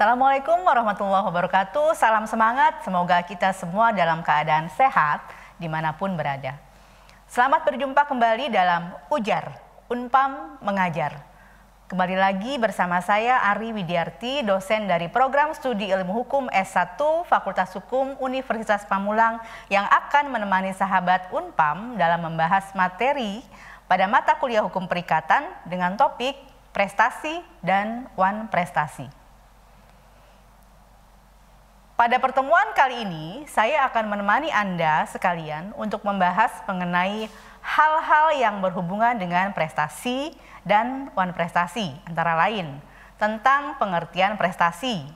Assalamualaikum warahmatullahi wabarakatuh. Salam semangat, semoga kita semua dalam keadaan sehat dimanapun berada. Selamat berjumpa kembali dalam Ujar, Unpam Mengajar. Kembali lagi bersama saya Ari Widiarti, dosen dari Program Studi Ilmu Hukum S1 Fakultas Hukum Universitas Pamulang yang akan menemani sahabat Unpam dalam membahas materi pada mata kuliah hukum perikatan dengan topik prestasi dan wan prestasi. Pada pertemuan kali ini, saya akan menemani Anda sekalian untuk membahas mengenai hal-hal yang berhubungan dengan prestasi dan wan prestasi, antara lain tentang pengertian prestasi,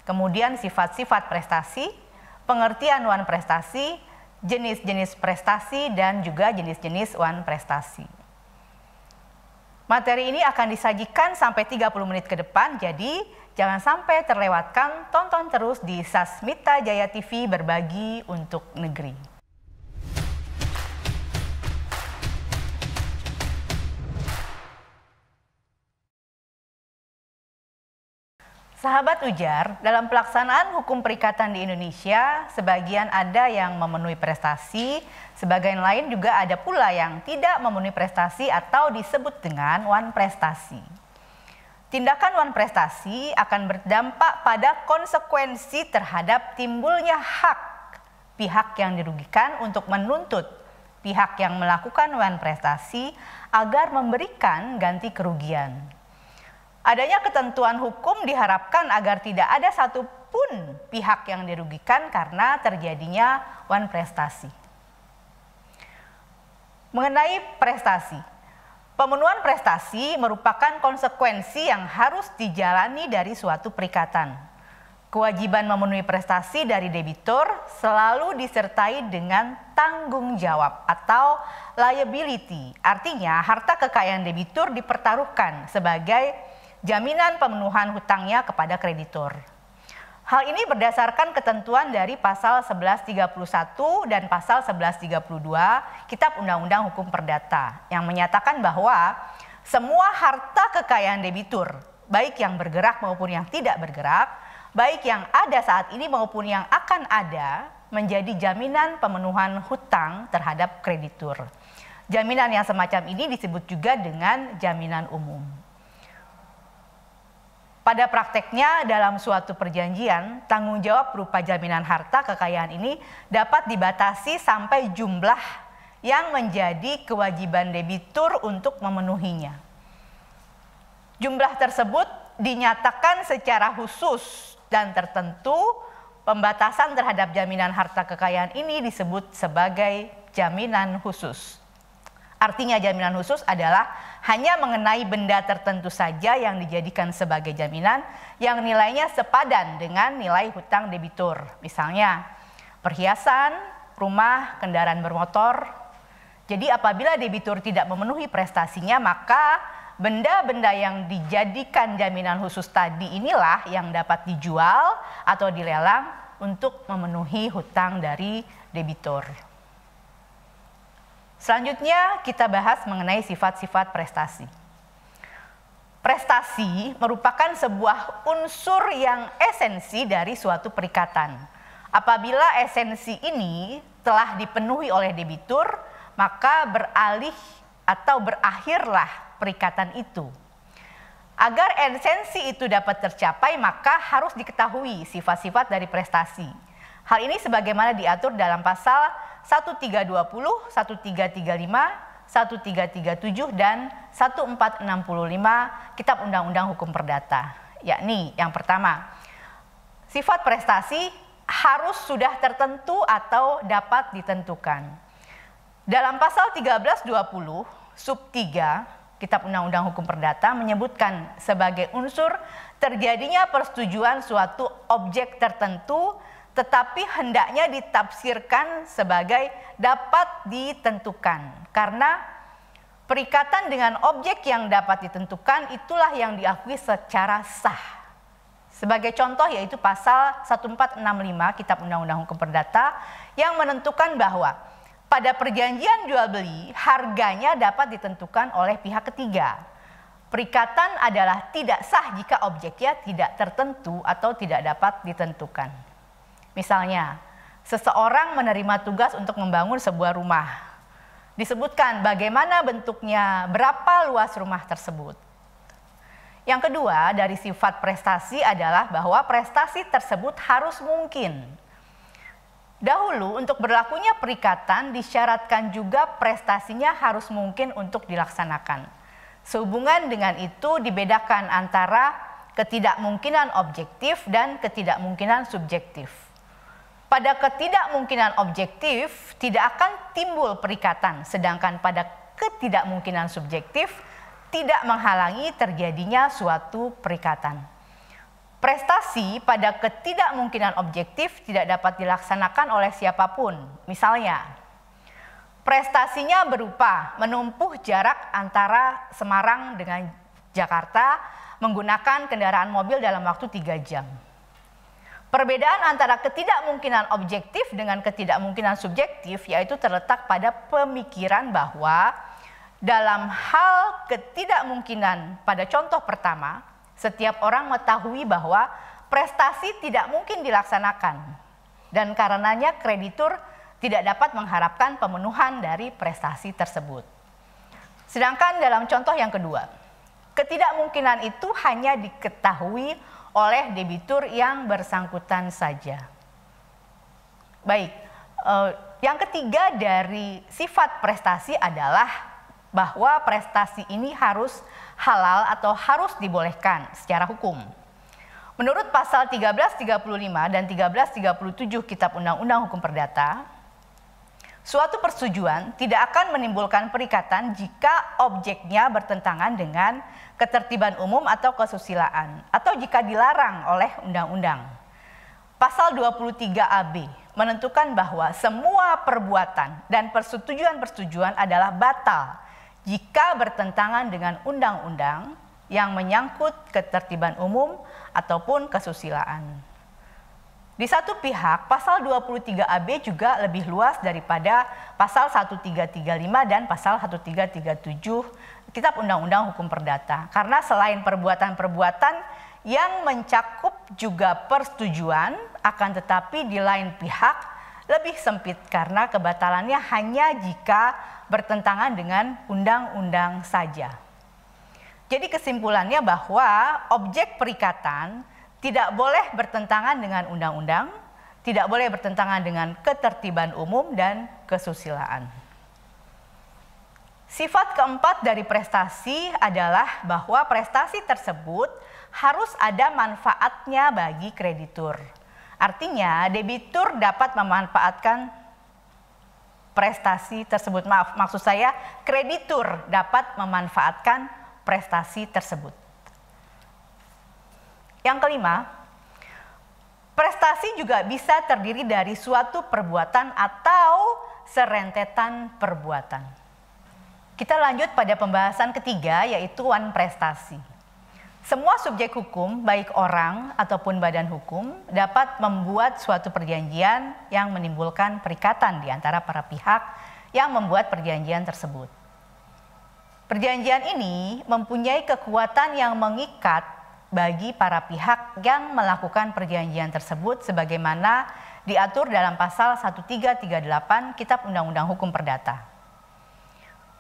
kemudian sifat-sifat prestasi, pengertian wan prestasi, jenis-jenis prestasi, dan juga jenis-jenis wan prestasi. Materi ini akan disajikan sampai 30 menit ke depan, jadi jangan sampai terlewatkan, tonton terus di Sasmita Jaya TV Berbagi untuk Negeri. Sahabat Ujar, dalam pelaksanaan hukum perikatan di Indonesia, sebagian ada yang memenuhi prestasi, sebagian lain juga ada pula yang tidak memenuhi prestasi atau disebut dengan wan prestasi. Tindakan wan prestasi akan berdampak pada konsekuensi terhadap timbulnya hak pihak yang dirugikan untuk menuntut pihak yang melakukan wan prestasi agar memberikan ganti kerugian. Adanya ketentuan hukum diharapkan agar tidak ada satupun pihak yang dirugikan karena terjadinya wan prestasi. Mengenai prestasi, pemenuhan prestasi merupakan konsekuensi yang harus dijalani dari suatu perikatan. Kewajiban memenuhi prestasi dari debitur selalu disertai dengan tanggung jawab atau liability. Artinya harta kekayaan debitur dipertaruhkan sebagai jaminan pemenuhan hutangnya kepada kreditur. Hal ini berdasarkan ketentuan dari pasal 1131 dan pasal 1132 Kitab Undang-Undang Hukum Perdata yang menyatakan bahwa semua harta kekayaan debitur, baik yang bergerak maupun yang tidak bergerak, baik yang ada saat ini maupun yang akan ada, menjadi jaminan pemenuhan hutang terhadap kreditur. Jaminan yang semacam ini disebut juga dengan jaminan umum. Pada prakteknya dalam suatu perjanjian, tanggung jawab berupa jaminan harta kekayaan ini dapat dibatasi sampai jumlah yang menjadi kewajiban debitur untuk memenuhinya. Jumlah tersebut dinyatakan secara khusus dan tertentu. Pembatasan terhadap jaminan harta kekayaan ini disebut sebagai jaminan khusus. Artinya jaminan khusus adalah hanya mengenai benda tertentu saja yang dijadikan sebagai jaminan yang nilainya sepadan dengan nilai hutang debitur. Misalnya perhiasan, rumah, kendaraan bermotor. Jadi apabila debitur tidak memenuhi prestasinya, maka benda-benda yang dijadikan jaminan khusus tadi inilah yang dapat dijual atau dilelang untuk memenuhi hutang dari debitur. Selanjutnya kita bahas mengenai sifat-sifat prestasi. Prestasi merupakan sebuah unsur yang esensi dari suatu perikatan. Apabila esensi ini telah dipenuhi oleh debitur, maka beralih atau berakhirlah perikatan itu. Agar esensi itu dapat tercapai, maka harus diketahui sifat-sifat dari prestasi. Hal ini sebagaimana diatur dalam pasal 1320, 1335, 1337, dan 1465 Kitab Undang-Undang Hukum Perdata. Yakni yang pertama, sifat prestasi harus sudah tertentu atau dapat ditentukan. Dalam pasal 1320 sub 3 Kitab Undang-Undang Hukum Perdata menyebutkan sebagai unsur terjadinya persetujuan suatu objek tertentu tetapi hendaknya ditafsirkan sebagai dapat ditentukan. Karena perikatan dengan objek yang dapat ditentukan itulah yang diakui secara sah. Sebagai contoh yaitu pasal 1465 Kitab Undang-Undang Hukum Perdata yang menentukan bahwa pada perjanjian jual beli harganya dapat ditentukan oleh pihak ketiga. Perikatan adalah tidak sah jika objeknya tidak tertentu atau tidak dapat ditentukan. Misalnya, seseorang menerima tugas untuk membangun sebuah rumah. Disebutkan bagaimana bentuknya, berapa luas rumah tersebut. Yang kedua dari sifat prestasi adalah bahwa prestasi tersebut harus mungkin. Dahulu untuk berlakunya perikatan disyaratkan juga prestasinya harus mungkin untuk dilaksanakan. Sehubungan dengan itu dibedakan antara ketidakmungkinan objektif dan ketidakmungkinan subjektif. Pada ketidakmungkinan objektif tidak akan timbul perikatan, sedangkan pada ketidakmungkinan subjektif tidak menghalangi terjadinya suatu perikatan. Prestasi pada ketidakmungkinan objektif tidak dapat dilaksanakan oleh siapapun. Misalnya, prestasinya berupa menempuh jarak antara Semarang dengan Jakarta menggunakan kendaraan mobil dalam waktu 3 jam. Perbedaan antara ketidakmungkinan objektif dengan ketidakmungkinan subjektif yaitu terletak pada pemikiran bahwa dalam hal ketidakmungkinan pada contoh pertama, setiap orang mengetahui bahwa prestasi tidak mungkin dilaksanakan dan karenanya kreditur tidak dapat mengharapkan pemenuhan dari prestasi tersebut. Sedangkan dalam contoh yang kedua, ketidakmungkinan itu hanya diketahui oleh debitur yang bersangkutan saja. Baik, yang ketiga dari sifat prestasi adalah bahwa prestasi ini harus halal atau harus dibolehkan secara hukum. Menurut pasal 1335 dan 1337 Kitab Undang-Undang Hukum Perdata, suatu persetujuan tidak akan menimbulkan perikatan jika objeknya bertentangan dengan ketertiban umum atau kesusilaan atau jika dilarang oleh undang-undang. Pasal 23AB menentukan bahwa semua perbuatan dan persetujuan-persetujuan adalah batal jika bertentangan dengan undang-undang yang menyangkut ketertiban umum ataupun kesusilaan. Di satu pihak, pasal 23AB juga lebih luas daripada pasal 1335 dan pasal 1337 Kitab Undang-Undang Hukum Perdata. Karena selain perbuatan-perbuatan yang mencakup juga persetujuan, akan tetapi di lain pihak lebih sempit karena kebatalannya hanya jika bertentangan dengan undang-undang saja. Jadi kesimpulannya bahwa objek perikatan tidak boleh bertentangan dengan undang-undang, tidak boleh bertentangan dengan ketertiban umum dan kesusilaan. Sifat keempat dari prestasi adalah bahwa prestasi tersebut harus ada manfaatnya bagi kreditur. Artinya debitur dapat memanfaatkan prestasi tersebut. Maksud saya kreditur dapat memanfaatkan prestasi tersebut. Yang kelima, prestasi juga bisa terdiri dari suatu perbuatan atau serentetan perbuatan. Kita lanjut pada pembahasan ketiga yaitu wan prestasi. Semua subjek hukum, baik orang ataupun badan hukum, dapat membuat suatu perjanjian yang menimbulkan perikatan di antara para pihak yang membuat perjanjian tersebut. Perjanjian ini mempunyai kekuatan yang mengikat bagi para pihak yang melakukan perjanjian tersebut sebagaimana diatur dalam pasal 1338 Kitab Undang-Undang Hukum Perdata.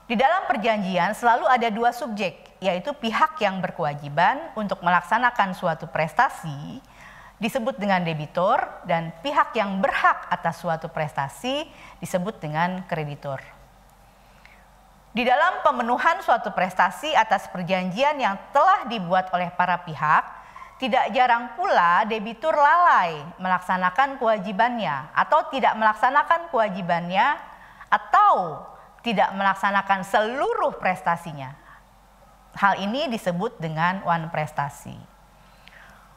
Di dalam perjanjian selalu ada dua subjek, yaitu pihak yang berkewajiban untuk melaksanakan suatu prestasi disebut dengan debitor dan pihak yang berhak atas suatu prestasi disebut dengan kreditor. Di dalam pemenuhan suatu prestasi atas perjanjian yang telah dibuat oleh para pihak, tidak jarang pula debitur lalai melaksanakan kewajibannya atau tidak melaksanakan kewajibannya atau tidak melaksanakan seluruh prestasinya. Hal ini disebut dengan wan prestasi.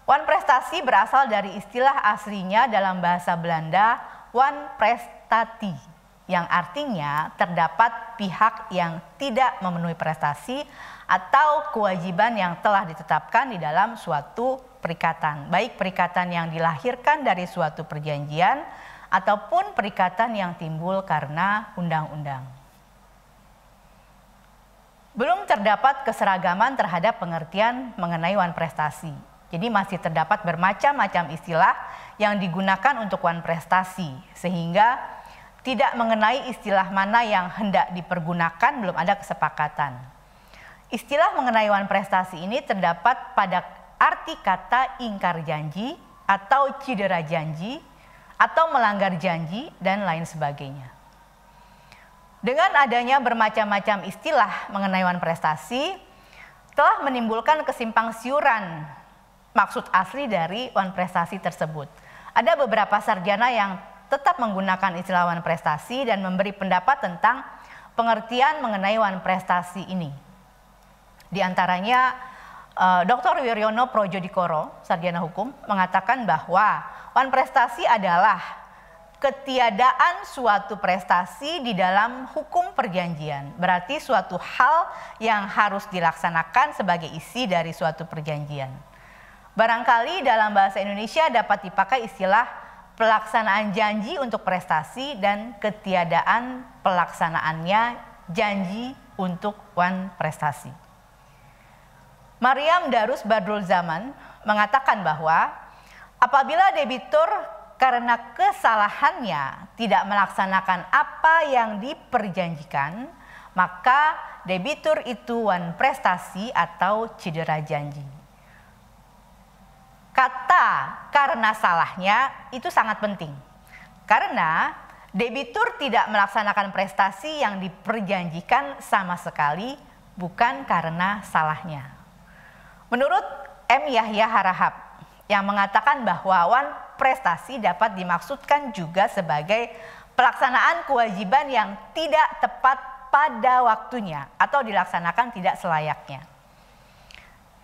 Wan prestasi berasal dari istilah aslinya dalam bahasa Belanda wan prestati, yang artinya terdapat pihak yang tidak memenuhi prestasi atau kewajiban yang telah ditetapkan di dalam suatu perikatan, baik perikatan yang dilahirkan dari suatu perjanjian ataupun perikatan yang timbul karena undang-undang. Belum terdapat keseragaman terhadap pengertian mengenai wan prestasi. Jadi masih terdapat bermacam-macam istilah yang digunakan untuk wan prestasi, sehingga tidak mengenai istilah mana yang hendak dipergunakan belum ada kesepakatan. Istilah mengenai wan prestasi ini terdapat pada arti kata ingkar janji atau cedera janji atau melanggar janji dan lain sebagainya. Dengan adanya bermacam-macam istilah mengenai wan prestasi telah menimbulkan kesimpang siuran maksud asli dari wan prestasi tersebut. Ada beberapa sarjana yang tetap menggunakan istilah wan prestasi dan memberi pendapat tentang pengertian mengenai wan prestasi ini. Di antaranya Dr. Wiryono Projodikoro, sarjana hukum, mengatakan bahwa wan prestasi adalah ketiadaan suatu prestasi di dalam hukum perjanjian. Berarti suatu hal yang harus dilaksanakan sebagai isi dari suatu perjanjian. Barangkali dalam bahasa Indonesia dapat dipakai istilah pelaksanaan janji untuk prestasi dan ketiadaan pelaksanaannya janji untuk wan prestasi. Maryam Darus Badrul Zaman mengatakan bahwa apabila debitur karena kesalahannya tidak melaksanakan apa yang diperjanjikan, maka debitur itu wan prestasi atau cedera janji. Kata karena salahnya itu sangat penting. Karena debitur tidak melaksanakan prestasi yang diperjanjikan sama sekali, bukan karena salahnya. Menurut M. Yahya Harahap yang mengatakan bahwa wan prestasi dapat dimaksudkan juga sebagai pelaksanaan kewajiban yang tidak tepat pada waktunya atau dilaksanakan tidak selayaknya.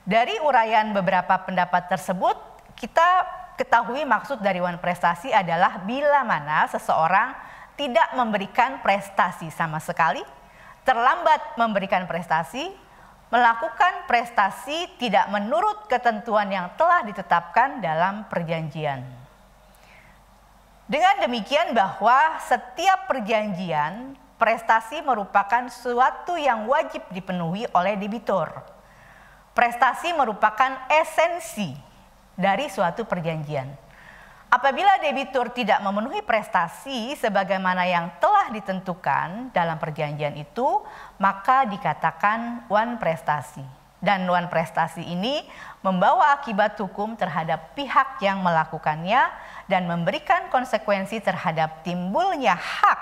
Dari uraian beberapa pendapat tersebut, kita ketahui maksud dari wan prestasi adalah bila mana seseorang tidak memberikan prestasi sama sekali, terlambat memberikan prestasi, melakukan prestasi tidak menurut ketentuan yang telah ditetapkan dalam perjanjian. Dengan demikian bahwa setiap perjanjian, prestasi merupakan suatu yang wajib dipenuhi oleh debitur. Prestasi merupakan esensi dari suatu perjanjian. Apabila debitur tidak memenuhi prestasi sebagaimana yang telah ditentukan dalam perjanjian itu, maka dikatakan wan prestasi. Dan wan prestasi ini membawa akibat hukum terhadap pihak yang melakukannya dan memberikan konsekuensi terhadap timbulnya hak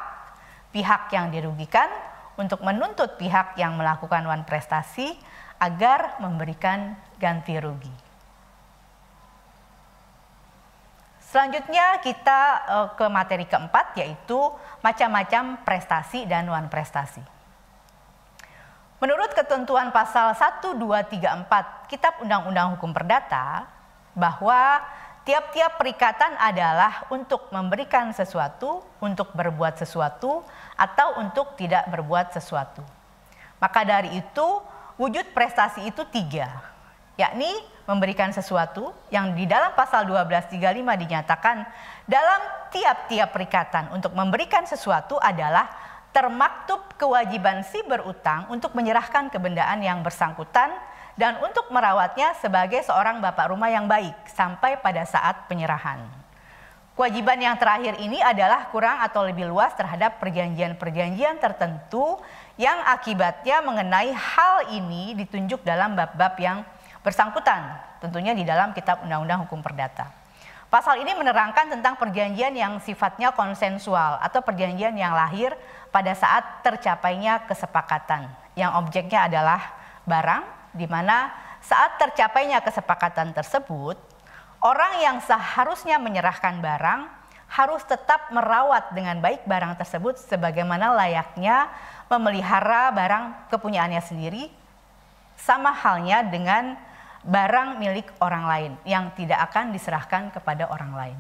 pihak yang dirugikan untuk menuntut pihak yang melakukan wan prestasi agar memberikan ganti rugi. Selanjutnya kita ke materi keempat, yaitu macam-macam prestasi dan wan prestasi. Menurut ketentuan pasal 1234 Kitab Undang-Undang Hukum Perdata, bahwa tiap-tiap perikatan adalah untuk memberikan sesuatu, untuk berbuat sesuatu, atau untuk tidak berbuat sesuatu. Maka dari itu, wujud prestasi itu 3, yakni memberikan sesuatu yang di dalam pasal 1235 dinyatakan dalam tiap-tiap perikatan untuk memberikan sesuatu adalah termaktub kewajiban si berutang untuk menyerahkan kebendaan yang bersangkutan dan untuk merawatnya sebagai seorang bapak rumah yang baik sampai pada saat penyerahan. Kewajiban yang terakhir ini adalah kurang atau lebih luas terhadap perjanjian-perjanjian tertentu yang akibatnya mengenai hal ini ditunjuk dalam bab-bab yang bersangkutan, tentunya di dalam Kitab Undang-Undang Hukum Perdata. Pasal ini menerangkan tentang perjanjian yang sifatnya konsensual atau perjanjian yang lahir pada saat tercapainya kesepakatan, yang objeknya adalah barang, di mana saat tercapainya kesepakatan tersebut, orang yang seharusnya menyerahkan barang harus tetap merawat dengan baik barang tersebut sebagaimana layaknya memelihara barang kepunyaannya sendiri, sama halnya dengan barang milik orang lain yang tidak akan diserahkan kepada orang lain.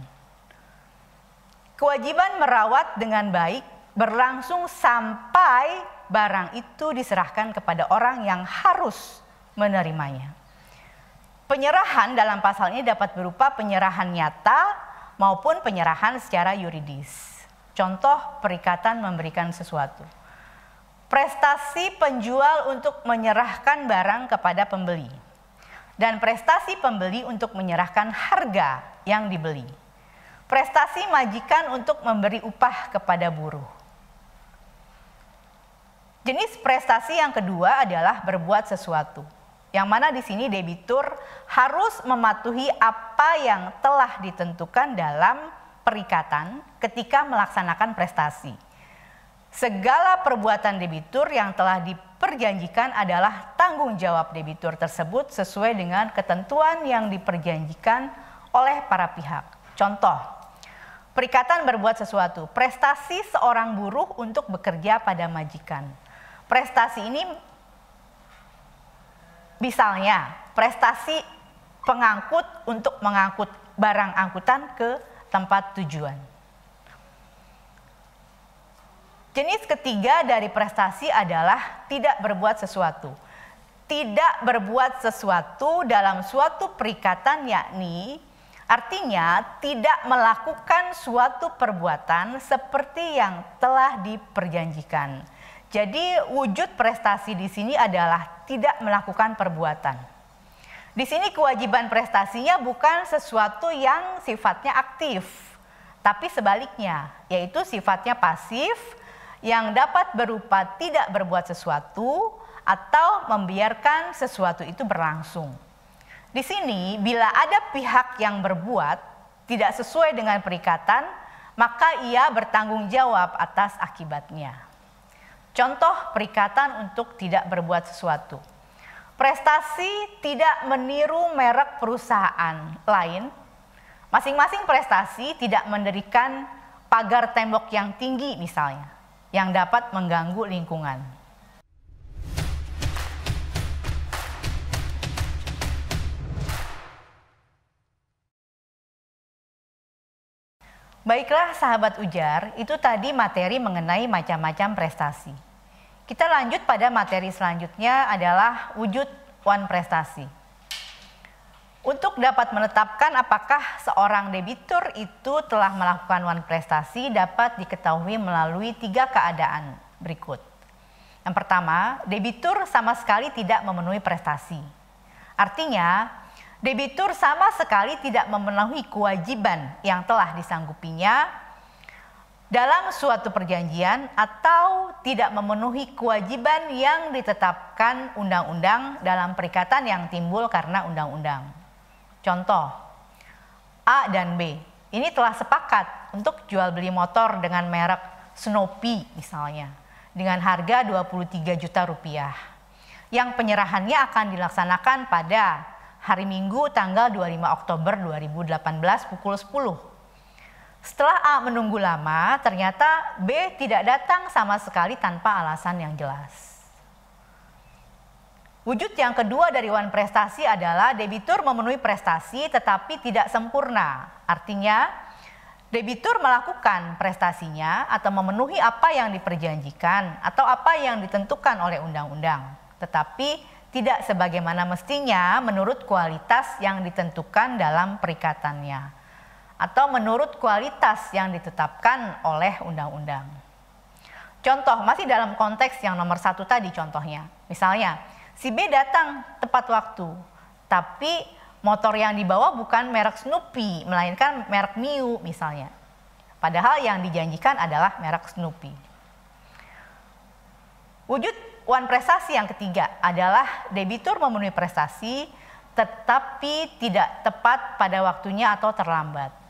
Kewajiban merawat dengan baik berlangsung sampai barang itu diserahkan kepada orang yang harus menerimanya. Penyerahan dalam pasal ini dapat berupa penyerahan nyata maupun penyerahan secara yuridis. Contoh perikatan memberikan sesuatu. prestasi penjual untuk menyerahkan barang kepada pembeli, dan prestasi pembeli untuk menyerahkan harga yang dibeli. Prestasi majikan untuk memberi upah kepada buruh. Jenis prestasi yang kedua adalah berbuat sesuatu, yang mana di sini debitur harus mematuhi apa yang telah ditentukan dalam perikatan ketika melaksanakan prestasi. Segala perbuatan debitur yang telah diperjanjikan adalah tanggung jawab debitur tersebut sesuai dengan ketentuan yang diperjanjikan oleh para pihak. Contoh, perikatan berbuat sesuatu, prestasi seorang buruh untuk bekerja pada majikan. Prestasi ini misalnya prestasi pengangkut untuk mengangkut barang angkutan ke tempat tujuan. Jenis ketiga dari prestasi adalah tidak berbuat sesuatu. Tidak berbuat sesuatu dalam suatu perikatan yakni artinya tidak melakukan suatu perbuatan seperti yang telah diperjanjikan. Jadi wujud prestasi di sini adalah tidak melakukan perbuatan. Di sini kewajiban prestasinya bukan sesuatu yang sifatnya aktif, tapi sebaliknya, yaitu sifatnya pasif, yang dapat berupa tidak berbuat sesuatu atau membiarkan sesuatu itu berlangsung. Di sini, bila ada pihak yang berbuat tidak sesuai dengan perikatan, maka ia bertanggung jawab atas akibatnya. Contoh perikatan untuk tidak berbuat sesuatu. Prestasi tidak meniru merek perusahaan lain. Masing-masing prestasi tidak mendirikan pagar tembok yang tinggi misalnya, yang dapat mengganggu lingkungan. Baiklah sahabat ujar, itu tadi materi mengenai macam-macam prestasi. Kita lanjut pada materi selanjutnya adalah wujud wan prestasi. Untuk dapat menetapkan apakah seorang debitur itu telah melakukan wan prestasi dapat diketahui melalui 3 keadaan berikut. Yang pertama, debitur sama sekali tidak memenuhi prestasi. Artinya, debitur sama sekali tidak memenuhi kewajiban yang telah disanggupinya dalam suatu perjanjian atau tidak memenuhi kewajiban yang ditetapkan undang-undang dalam perikatan yang timbul karena undang-undang. Contoh, A dan B ini telah sepakat untuk jual beli motor dengan merek Snoopy misalnya dengan harga 23 juta rupiah. Yang penyerahannya akan dilaksanakan pada hari Minggu tanggal 25 Oktober 2018 pukul 10. Setelah A menunggu lama, ternyata B tidak datang sama sekali tanpa alasan yang jelas. Wujud yang kedua dari wan prestasi adalah debitur memenuhi prestasi tetapi tidak sempurna. Artinya, debitur melakukan prestasinya atau memenuhi apa yang diperjanjikan atau apa yang ditentukan oleh undang-undang, tetapi tidak sebagaimana mestinya menurut kualitas yang ditentukan dalam perikatannya atau menurut kualitas yang ditetapkan oleh undang-undang. Contoh, masih dalam konteks yang nomor 1 tadi contohnya. Misalnya, si B datang tepat waktu, tapi motor yang dibawa bukan merek Snoopy, melainkan merek Miu misalnya. Padahal yang dijanjikan adalah merek Snoopy. Wujud wan prestasi yang ketiga adalah debitur memenuhi prestasi tetapi tidak tepat pada waktunya atau terlambat.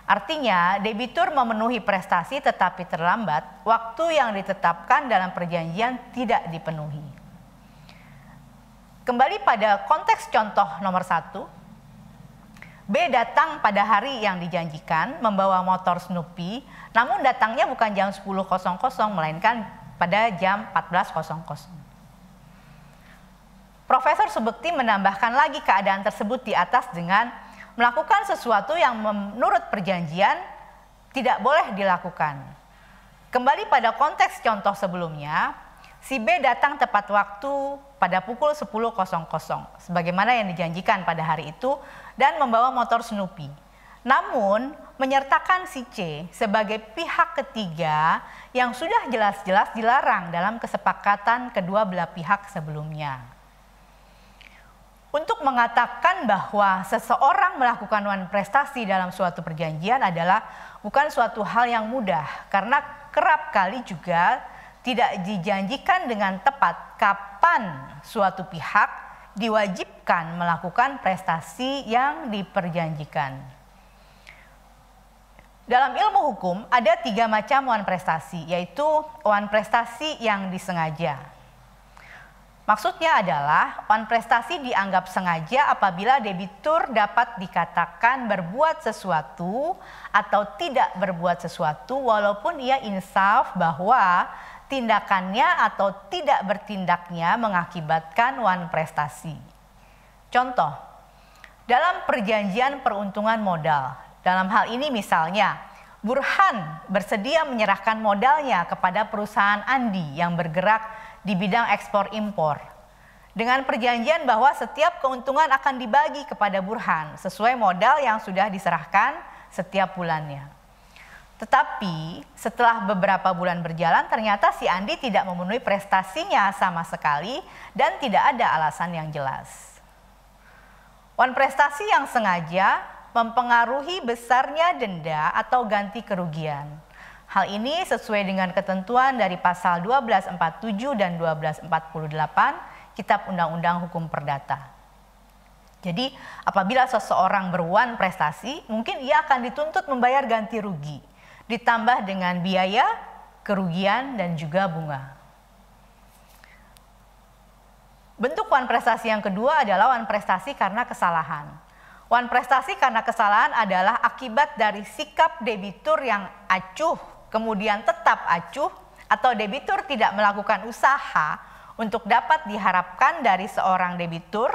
Artinya, debitur memenuhi prestasi tetapi terlambat, waktu yang ditetapkan dalam perjanjian tidak dipenuhi. Kembali pada konteks contoh nomor 1, B datang pada hari yang dijanjikan membawa motor Snoopy, namun datangnya bukan jam 10.00 melainkan pada jam 14.00. Profesor Subekti menambahkan lagi keadaan tersebut di atas dengan melakukan sesuatu yang menurut perjanjian tidak boleh dilakukan. Kembali pada konteks contoh sebelumnya, si B datang tepat waktu pada pukul 10.00 sebagaimana yang dijanjikan pada hari itu dan membawa motor Snoopy. Namun menyertakan si C sebagai pihak ketiga yang sudah jelas-jelas dilarang dalam kesepakatan kedua belah pihak sebelumnya. Untuk mengatakan bahwa seseorang melakukan wan prestasi dalam suatu perjanjian adalah bukan suatu hal yang mudah, karena kerap kali juga tidak dijanjikan dengan tepat kapan suatu pihak diwajibkan melakukan prestasi yang diperjanjikan. Dalam ilmu hukum ada 3 macam wan prestasi, yaitu wan prestasi yang disengaja. Maksudnya adalah wan prestasi dianggap sengaja apabila debitur dapat dikatakan berbuat sesuatu atau tidak berbuat sesuatu walaupun ia insaf bahwa tindakannya atau tidak bertindaknya mengakibatkan wan prestasi. Contoh, dalam perjanjian peruntungan modal. Dalam hal ini misalnya, Burhan bersedia menyerahkan modalnya kepada perusahaan Andi yang bergerak di bidang ekspor impor. Dengan perjanjian bahwa setiap keuntungan akan dibagi kepada Burhan sesuai modal yang sudah diserahkan setiap bulannya. Tetapi setelah beberapa bulan berjalan ternyata si Andi tidak memenuhi prestasinya sama sekali dan tidak ada alasan yang jelas. Wan prestasi yang sengaja mempengaruhi besarnya denda atau ganti kerugian. Hal ini sesuai dengan ketentuan dari pasal 1247 dan 1248 Kitab Undang-Undang Hukum Perdata. Jadi apabila seseorang berwan prestasi, mungkin ia akan dituntut membayar ganti rugi, ditambah dengan biaya, kerugian, dan juga bunga. Bentuk wan prestasi yang kedua adalah wan prestasi karena kesalahan. Wan prestasi karena kesalahan adalah akibat dari sikap debitur yang acuh, kemudian tetap acuh, atau debitur tidak melakukan usaha untuk dapat diharapkan dari seorang debitur,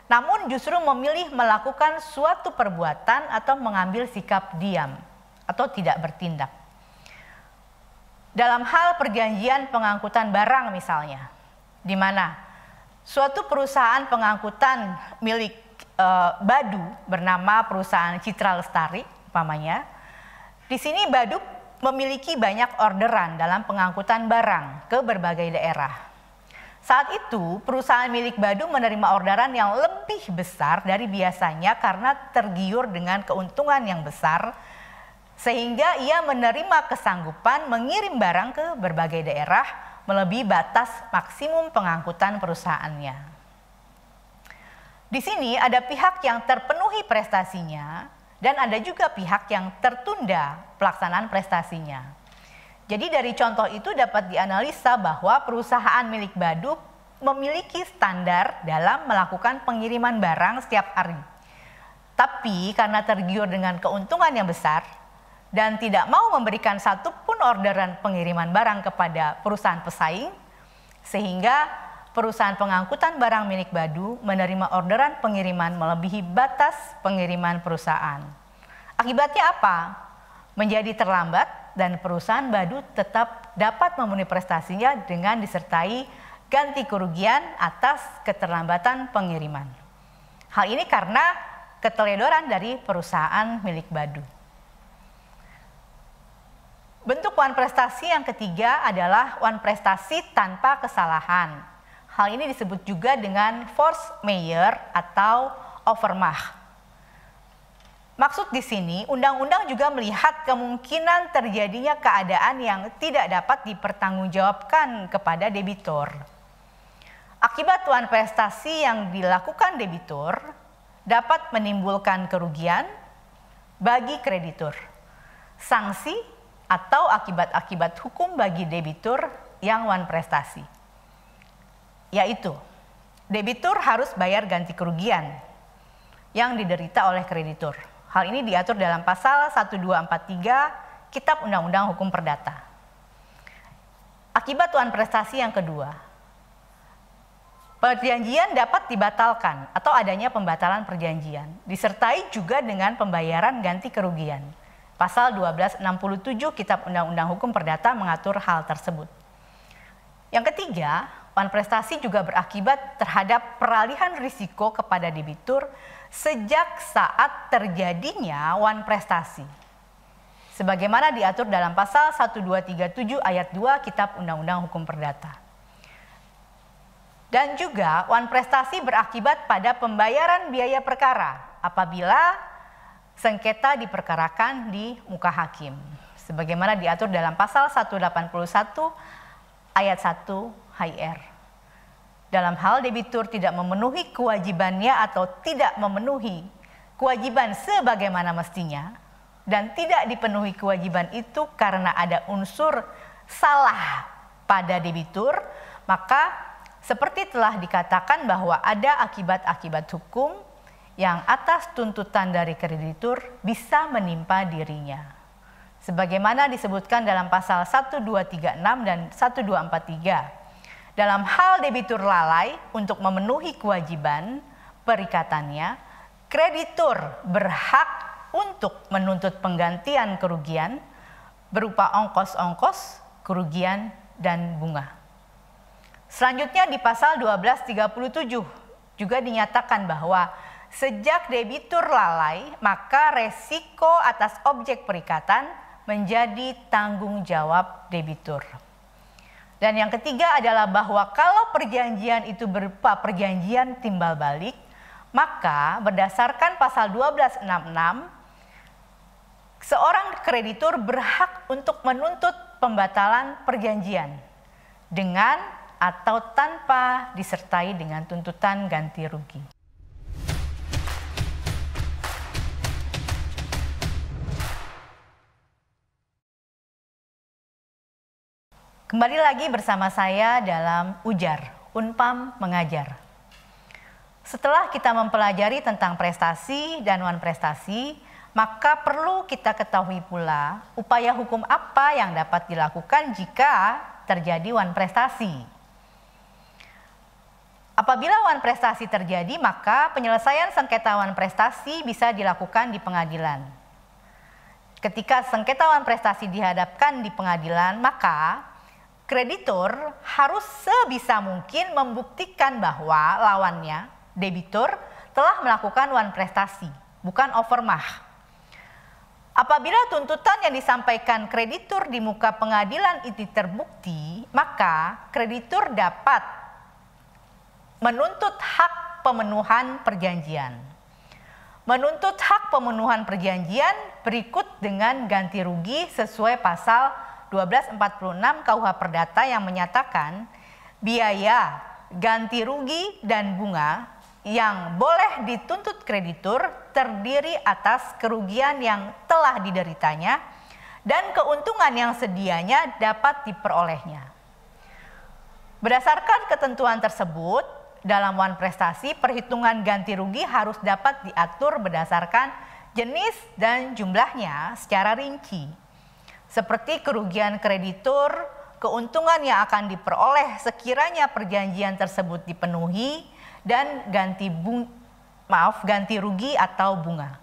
namun justru memilih melakukan suatu perbuatan atau mengambil sikap diam atau tidak bertindak. Dalam hal perjanjian pengangkutan barang misalnya, di mana suatu perusahaan pengangkutan milik Badu bernama perusahaan Citra Lestari umpamanya. Di sini Badu memiliki banyak orderan dalam pengangkutan barang ke berbagai daerah. Saat itu perusahaan milik Badu menerima orderan yang lebih besar dari biasanya karena tergiur dengan keuntungan yang besar, sehingga ia menerima kesanggupan mengirim barang ke berbagai daerah melebihi batas maksimum pengangkutan perusahaannya. Di sini ada pihak yang terpenuhi prestasinya dan ada juga pihak yang tertunda pelaksanaan prestasinya. Jadi dari contoh itu dapat dianalisa bahwa perusahaan milik Badu memiliki standar dalam melakukan pengiriman barang setiap hari. Tapi karena tergiur dengan keuntungan yang besar dan tidak mau memberikan satupun orderan pengiriman barang kepada perusahaan pesaing, sehingga perusahaan pengangkutan barang milik Badu menerima orderan pengiriman melebihi batas pengiriman perusahaan. Akibatnya apa? Menjadi terlambat dan perusahaan Badu tetap dapat memenuhi prestasinya dengan disertai ganti kerugian atas keterlambatan pengiriman. Hal ini karena keteledoran dari perusahaan milik Badu. Bentuk wan prestasi yang ketiga adalah wan prestasi tanpa kesalahan. Hal ini disebut juga dengan force majeure atau overmach. Maksud di sini, undang-undang juga melihat kemungkinan terjadinya keadaan yang tidak dapat dipertanggungjawabkan kepada debitur. Akibat wan prestasi yang dilakukan debitur dapat menimbulkan kerugian bagi kreditur, sanksi atau akibat-akibat hukum bagi debitur yang wan prestasi. Yaitu, debitur harus bayar ganti kerugian yang diderita oleh kreditur. Hal ini diatur dalam pasal 1243 Kitab Undang-Undang Hukum Perdata. Akibat wan prestasi yang kedua, perjanjian dapat dibatalkan atau adanya pembatalan perjanjian, disertai juga dengan pembayaran ganti kerugian. Pasal 1267 Kitab Undang-Undang Hukum Perdata mengatur hal tersebut. Yang ketiga, wan prestasi juga berakibat terhadap peralihan risiko kepada debitur sejak saat terjadinya wan prestasi. sebagaimana diatur dalam pasal 1237 ayat 2 Kitab Undang-Undang Hukum Perdata. Dan juga wan prestasi berakibat pada pembayaran biaya perkara apabila sengketa diperkarakan di muka hakim, sebagaimana diatur dalam pasal 181 ayat 1 HIR. Dalam hal debitur tidak memenuhi kewajibannya atau tidak memenuhi kewajiban sebagaimana mestinya dan tidak dipenuhi kewajiban itu karena ada unsur salah pada debitur, maka seperti telah dikatakan bahwa ada akibat-akibat hukum yang atas tuntutan dari kreditur bisa menimpa dirinya. Sebagaimana disebutkan dalam pasal 1236 dan 1243. Dalam hal debitur lalai untuk memenuhi kewajiban perikatannya, kreditur berhak untuk menuntut penggantian kerugian berupa ongkos-ongkos, kerugian, dan bunga. Selanjutnya di pasal 1237 juga dinyatakan bahwa sejak debitur lalai, maka resiko atas objek perikatan menjadi tanggung jawab debitur. Dan yang ketiga adalah bahwa kalau perjanjian itu berupa perjanjian timbal balik, maka berdasarkan pasal 1266, seorang kreditur berhak untuk menuntut pembatalan perjanjian dengan atau tanpa disertai dengan tuntutan ganti rugi. Kembali lagi bersama saya dalam Ujar, Unpam Mengajar. Setelah kita mempelajari tentang prestasi dan wan prestasi, maka perlu kita ketahui pula upaya hukum apa yang dapat dilakukan jika terjadi wan prestasi. Apabila wan prestasi terjadi, maka penyelesaian sengketa wan prestasi bisa dilakukan di pengadilan. Ketika sengketa wan prestasi dihadapkan di pengadilan, maka kreditur harus sebisa mungkin membuktikan bahwa lawannya, debitur, telah melakukan wan prestasi, bukan overmah. Apabila tuntutan yang disampaikan kreditur di muka pengadilan itu terbukti, maka kreditur dapat menuntut hak pemenuhan perjanjian. Menuntut hak pemenuhan perjanjian berikut dengan ganti rugi sesuai pasal 1246 KUH Perdata yang menyatakan biaya, ganti rugi, dan bunga yang boleh dituntut kreditur terdiri atas kerugian yang telah dideritanya dan keuntungan yang sedianya dapat diperolehnya. Berdasarkan ketentuan tersebut, dalam wan prestasi perhitungan ganti rugi harus dapat diatur berdasarkan jenis dan jumlahnya secara rinci. Seperti kerugian kreditur, keuntungan yang akan diperoleh sekiranya perjanjian tersebut dipenuhi, dan ganti rugi atau bunga.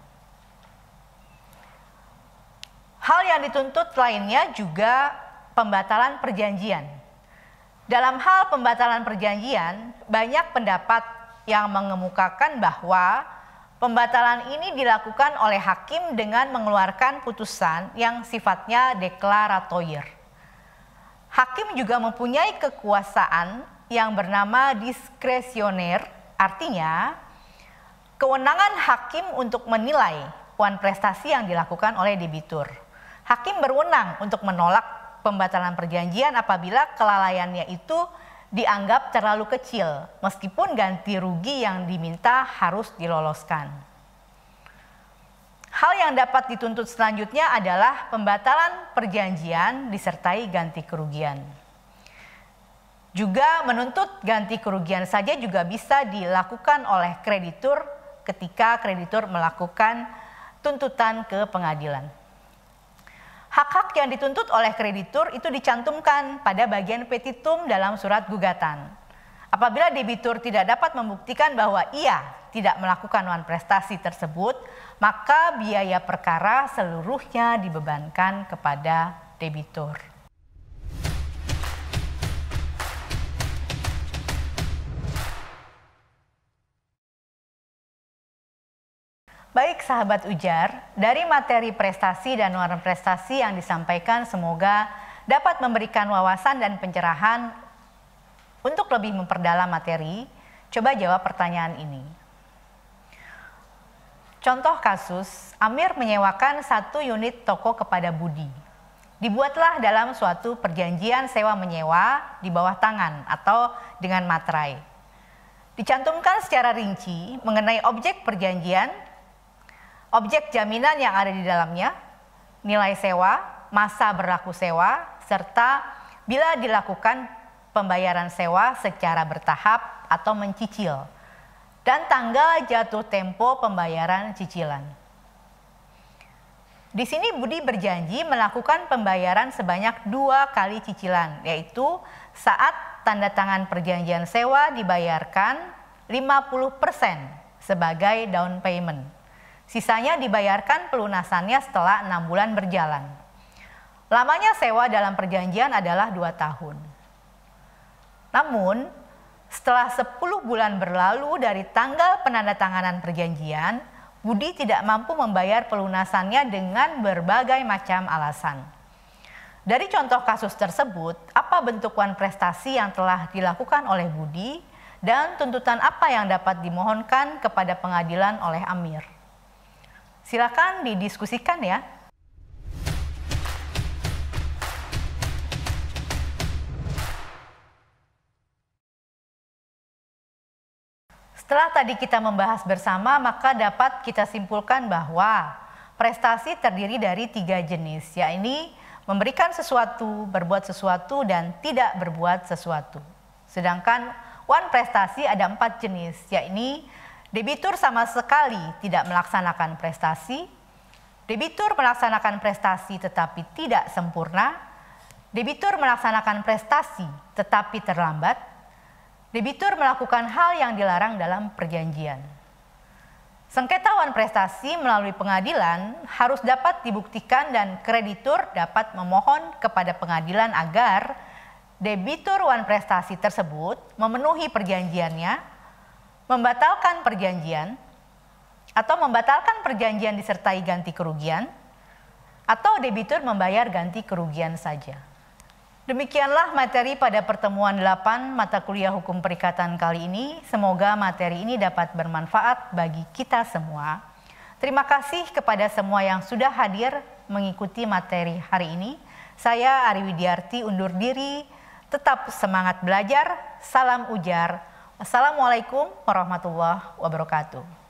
Hal yang dituntut lainnya juga pembatalan perjanjian. Dalam hal pembatalan perjanjian, banyak pendapat yang mengemukakan bahwa pembatalan ini dilakukan oleh hakim dengan mengeluarkan putusan yang sifatnya deklaratoir. Hakim juga mempunyai kekuasaan yang bernama diskresioner, artinya kewenangan hakim untuk menilai wan prestasi yang dilakukan oleh debitur. Hakim berwenang untuk menolak pembatalan perjanjian apabila kelalaiannya itu dianggap terlalu kecil, meskipun ganti rugi yang diminta harus diloloskan. Hal yang dapat dituntut selanjutnya adalah pembatalan perjanjian disertai ganti kerugian. Juga menuntut ganti kerugian saja juga bisa dilakukan oleh kreditur ketika kreditur melakukan tuntutan ke pengadilan. Hak-hak yang dituntut oleh kreditur itu dicantumkan pada bagian petitum dalam surat gugatan. Apabila debitur tidak dapat membuktikan bahwa ia tidak melakukan wan prestasi tersebut, maka biaya perkara seluruhnya dibebankan kepada debitur. Baik sahabat Ujar, dari materi prestasi dan non prestasi yang disampaikan semoga dapat memberikan wawasan dan pencerahan untuk lebih memperdalam materi. Coba jawab pertanyaan ini. Contoh kasus, Amir menyewakan 1 unit toko kepada Budi. Dibuatlah dalam suatu perjanjian sewa menyewa di bawah tangan atau dengan materai. Dicantumkan secara rinci mengenai objek perjanjian, objek jaminan yang ada di dalamnya, nilai sewa, masa berlaku sewa, serta bila dilakukan pembayaran sewa secara bertahap atau mencicil, dan tanggal jatuh tempo pembayaran cicilan. Di sini Budi berjanji melakukan pembayaran sebanyak 2 kali cicilan, yaitu saat tanda tangan perjanjian sewa dibayarkan 50% sebagai down payment. Sisanya dibayarkan pelunasannya setelah 6 bulan berjalan. Lamanya sewa dalam perjanjian adalah 2 tahun. Namun, setelah 10 bulan berlalu dari tanggal penandatanganan perjanjian, Budi tidak mampu membayar pelunasannya dengan berbagai macam alasan. Dari contoh kasus tersebut, apa bentuk wan prestasi yang telah dilakukan oleh Budi dan tuntutan apa yang dapat dimohonkan kepada pengadilan oleh Amir? Silakan didiskusikan ya. Setelah tadi kita membahas bersama, maka dapat kita simpulkan bahwa prestasi terdiri dari 3 jenis, yakni memberikan sesuatu, berbuat sesuatu, dan tidak berbuat sesuatu. Sedangkan wan prestasi ada 4 jenis, yakni debitur sama sekali tidak melaksanakan prestasi, debitur melaksanakan prestasi tetapi tidak sempurna, debitur melaksanakan prestasi tetapi terlambat, debitur melakukan hal yang dilarang dalam perjanjian. Sengketa wan prestasi melalui pengadilan harus dapat dibuktikan dan kreditur dapat memohon kepada pengadilan agar debitur wan prestasi tersebut memenuhi perjanjiannya, membatalkan perjanjian, atau membatalkan perjanjian disertai ganti kerugian, atau debitur membayar ganti kerugian saja. Demikianlah materi pada pertemuan 8 mata kuliah hukum perikatan kali ini. Semoga materi ini dapat bermanfaat bagi kita semua. Terima kasih kepada semua yang sudah hadir mengikuti materi hari ini. Saya Ari Widiarti undur diri, tetap semangat belajar, salam Ujar. Wassalamualaikum warahmatullahi wabarakatuh.